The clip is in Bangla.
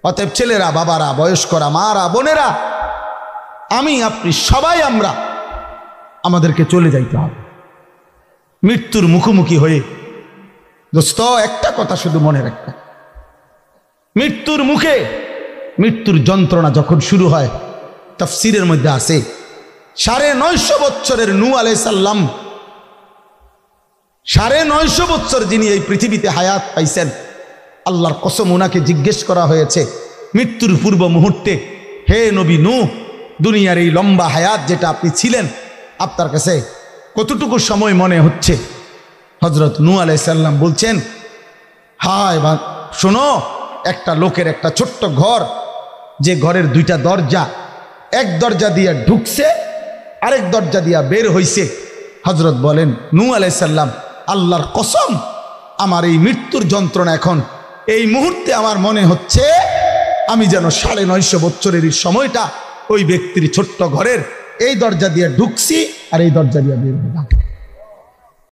অতএব ছেলেরা, বাবারা, বয়স্করা, মারা, বোনেরা, আমি আপনি সবাই আমাদেরকে চলে যাইতে হবে মৃত্যুর মুখোমুখি হয়ে। দোস্ত, একটা কথা শুধু মনে রাখবে, মৃত্যুর মুখে, মৃত্যুর যন্ত্রণা যখন শুরু হয়, তাফসীরের মধ্যে আছে 950 বছরের নূহ আলাইহিস সালাম, 950 বছর যিনি এই পৃথিবীতে হায়াত পাইছেন, আল্লাহর কসম ওনাকে জিজ্ঞেস করা হয়েছে মৃত্যুর পূর্ব মুহূর্তে, হে নবী নূহ, দুনিয়ার এই লম্বা হায়াত যেটা আপনি ছিলেন, আপনার কাছে কতটুকু সময় মনে হচ্ছে? হযরত নূহ আলাইহিস সালাম বলছেন, হায় বা শোনো, একটা লোকের একটা ছোট্ট ঘর, যে ঘরের 2টা দরজা, এক দরজা দিয়ে ঢুকছে, আরেক দরজা দিয়া বের হইছে। হযরত বলেন, নূহ আলাইহিস সালাম, আল্লাহর কসম, আমার এই মৃত্যুর যন্ত্রণা এখন এই মুহূর্তে আমার মনে হচ্ছে আমি যেন 950 বছরের এই সময়টা ওই ব্যক্তির ছোট্ট ঘরের এই দরজা দিয়ে ঢুকছি আর এই দরজা দিয়ে বের হলাম।